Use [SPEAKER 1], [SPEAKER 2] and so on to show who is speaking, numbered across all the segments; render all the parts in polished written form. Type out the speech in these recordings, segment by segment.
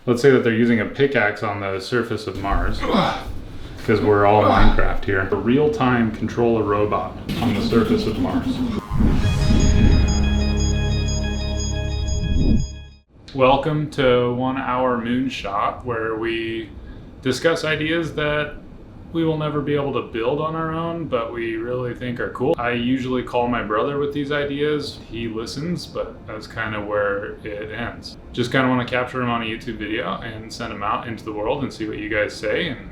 [SPEAKER 1] let's say that they're using a pickaxe on the surface of Mars, because we're all Minecraft here. A real-time control a robot on the surface of Mars. Welcome to 1 Hour Moonshot, where we discuss ideas that we will never be able to build on our own, but we really think are cool. I usually call my brother with these ideas. He listens, but that's kind of where it ends. Just kind of want to capture them on a YouTube video and send them out into the world and see what you guys say, and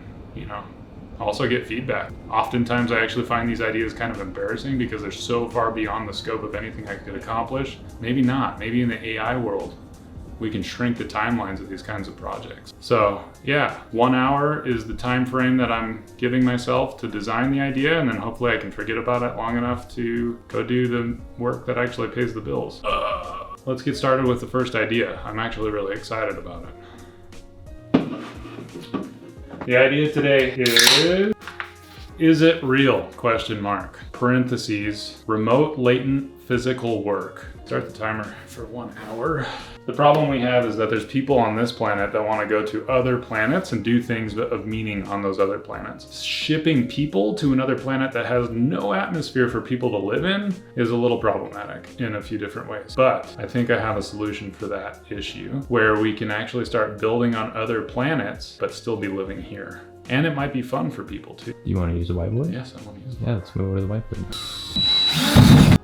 [SPEAKER 1] also get feedback. Oftentimes I actually find these ideas kind of embarrassing because they're so far beyond the scope of anything I could accomplish. Maybe not. Maybe in the AI world we can shrink the timelines of these kinds of projects. So yeah, 1 hour is the time frame that I'm giving myself to design the idea, and then hopefully I can forget about it long enough to go do the work that actually pays the bills. Let's get started with the first idea. I'm actually really excited about it. The idea today is it real? Question mark. Parentheses, remote latent physical work. Start the timer for 1 hour. The problem we have is that there's people on this planet that want to go to other planets and do things of meaning on those other planets. Shipping people to another planet that has no atmosphere for people to live in is a little problematic in a few different ways. But I think I have a solution for that issue, where we can actually start building on other planets but still be living here. And it might be fun for people too.
[SPEAKER 2] You want to use a whiteboard?
[SPEAKER 1] Yes, I want to use a whiteboard.
[SPEAKER 2] Yeah, let's move over to the whiteboard.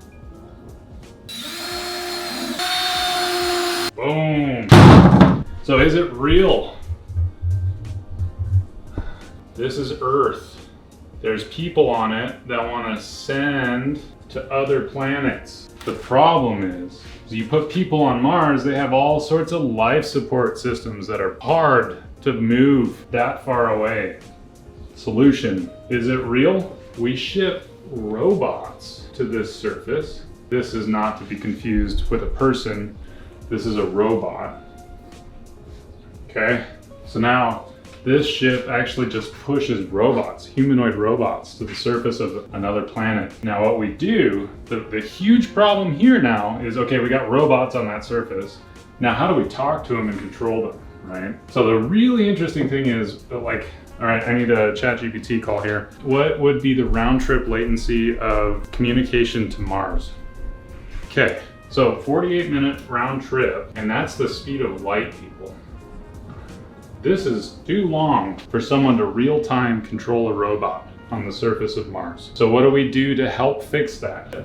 [SPEAKER 1] Boom. So is it real? This is Earth. There's people on it that want to send to other planets. The problem is you put people on Mars, they have all sorts of life support systems that are hard to move that far away. Solution, is it real? We ship robots to this surface. This is not to be confused with a person. This is a robot. Okay, so now this ship actually just pushes robots, humanoid robots, to the surface of another planet. Now what we do, the huge problem here now is, okay, we got robots on that surface. Now how do we talk to them and control them, right? So the really interesting thing is, like, all right, I need a ChatGPT call here. What would be the round trip latency of communication to Mars? Okay. So 48-minute round trip, and that's the speed of light, people. This is too long for someone to real-time control a robot on the surface of Mars. So what do we do to help fix that?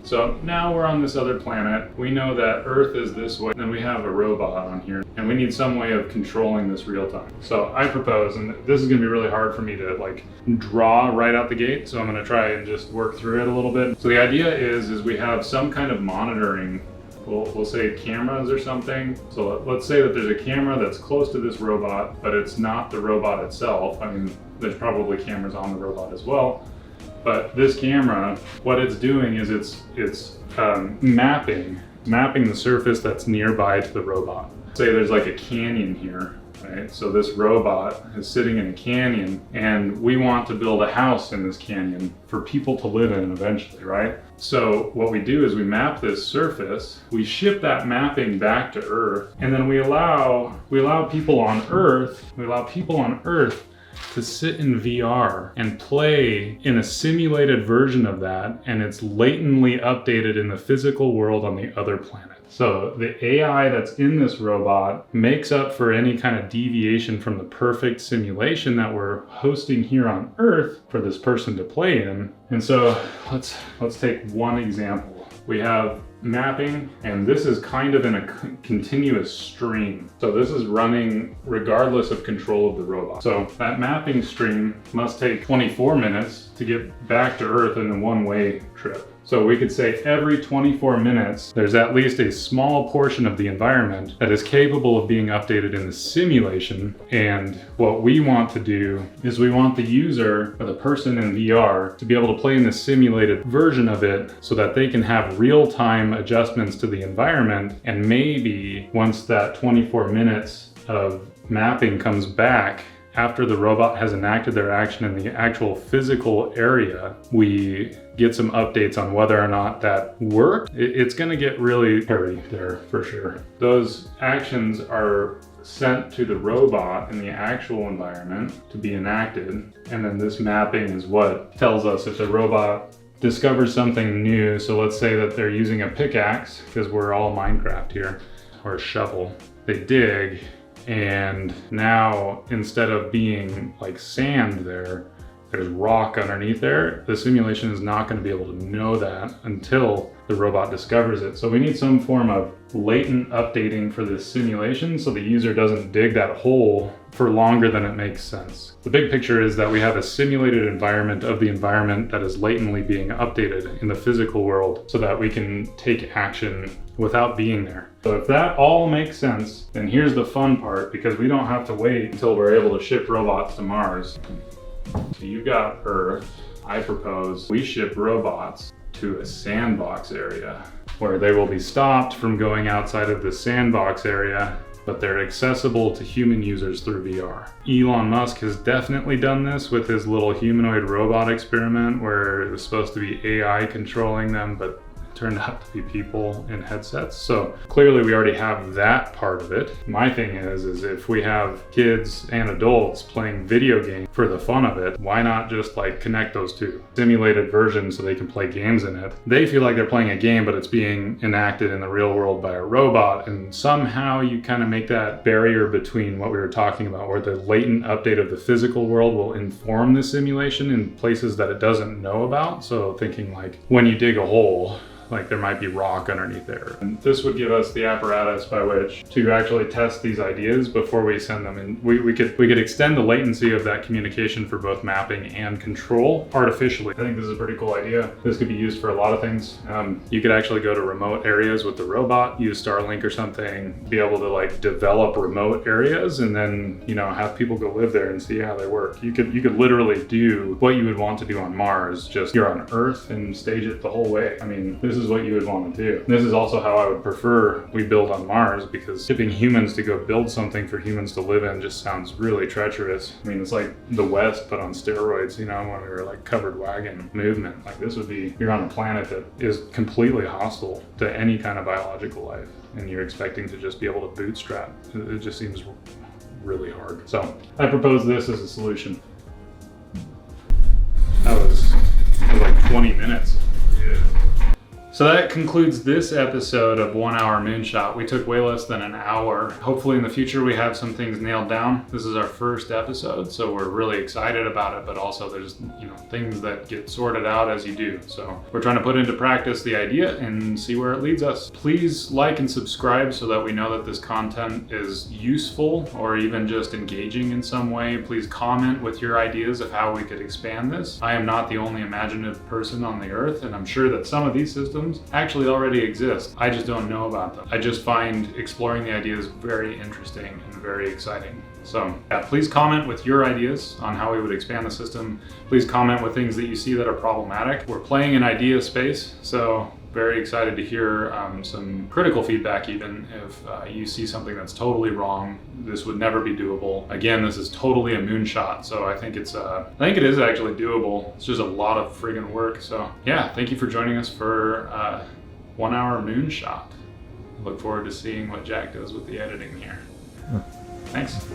[SPEAKER 1] So now we're on this other planet. We know that Earth is this way, and then we have a robot on here, and we need some way of controlling this real time. So I propose, and this is gonna be really hard for me to draw right out the gate, so I'm gonna try and just work through it a little bit. So the idea is we have some kind of monitoring, we'll say cameras or something. So let's say that there's a camera that's close to this robot, but it's not the robot itself. I mean, there's probably cameras on the robot as well. But this camera, what it's doing is it's mapping the surface that's nearby to the robot. Say there's like a canyon here, right? So this robot is sitting in a canyon, and we want to build a house in this canyon for people to live in eventually, right? So what we do is we map this surface, we ship that mapping back to Earth, and then we allow people on Earth to sit in VR and play in a simulated version of that, and it's latently updated in the physical world on the other planet. So the AI that's in this robot makes up for any kind of deviation from the perfect simulation that we're hosting here on Earth for this person to play in. And so let's take one example. We have mapping, and this is kind of in a continuous stream. So this is running regardless of control of the robot. So that mapping stream must take 24 minutes to get back to Earth in a one-way trip. So we could say every 24 minutes, there's at least a small portion of the environment that is capable of being updated in the simulation. And what we want to do is we want the user or the person in VR to be able to play in the simulated version of it so that they can have real-time adjustments to the environment. And maybe once that 24 minutes of mapping comes back, after the robot has enacted their action in the actual physical area, we get some updates on whether or not that worked. It's gonna get really hairy there for sure. Those actions are sent to the robot in the actual environment to be enacted. And then this mapping is what tells us if the robot discovers something new. So let's say that they're using a pickaxe, because we're all Minecraft here, or a shovel. They dig, and now instead of being like sand there's rock underneath there. The simulation is not going to be able to know that until the robot discovers it. So we need some form of latent updating for this simulation so the user doesn't dig that hole for longer than it makes sense. The big picture is that we have a simulated environment of the environment that is latently being updated in the physical world so that we can take action without being there. So if that all makes sense, then here's the fun part, because we don't have to wait until we're able to ship robots to Mars. So you've got Earth. I propose we ship robots to a sandbox area where they will be stopped from going outside of the sandbox area, but they're accessible to human users through VR. Elon Musk has definitely done this with his little humanoid robot experiment where it was supposed to be AI controlling them, but turned out to be people in headsets. So clearly we already have that part of it. My thing is if we have kids and adults playing video games for the fun of it, why not just like connect those two? Simulated versions so they can play games in it. They feel like they're playing a game, but it's being enacted in the real world by a robot, and somehow you kind of make that barrier between what we were talking about, where the latent update of the physical world will inform the simulation in places that it doesn't know about. So thinking like when you dig a hole, like there might be rock underneath there. And this would give us the apparatus by which to actually test these ideas before we send them in. We could extend the latency of that communication for both mapping and control artificially. I think this is a pretty cool idea. This could be used for a lot of things. You could actually go to remote areas with the robot, use Starlink or something, be able to like develop remote areas and then, you know, have people go live there and see how they work. You could literally do what you would want to do on Mars, just here on Earth and stage it the whole way. I mean, this is what you would want to do. This is also how I would prefer we build on Mars, because shipping humans to go build something for humans to live in just sounds really treacherous. I mean, it's like the West, but on steroids, you know, when we were like covered wagon movement. Like this would be, you're on a planet that is completely hostile to any kind of biological life, and you're expecting to just be able to bootstrap. It just seems really hard. So I propose this as a solution. That was like 20 minutes. Yeah. So that concludes this episode of 1 Hour Moonshot. We took way less than an hour. Hopefully in the future we have some things nailed down. This is our first episode, so we're really excited about it, but also there's, you know, things that get sorted out as you do. So we're trying to put into practice the idea and see where it leads us. Please like and subscribe so that we know that this content is useful or even just engaging in some way. Please comment with your ideas of how we could expand this. I am not the only imaginative person on the earth, and I'm sure that some of these systems actually already exist. I just don't know about them. I just find exploring the ideas very interesting and very exciting. So yeah, please comment with your ideas on how we would expand the system. Please comment with things that you see that are problematic. We're playing in idea space, so very excited to hear some critical feedback even if you see something that's totally wrong. This would never be doable. Again, this is totally a moonshot, so I think it is actually doable. It's just a lot of friggin' work. So yeah, thank you for joining us for 1 Hour Moonshot. Look forward to seeing what Jack does with the editing here. Thanks.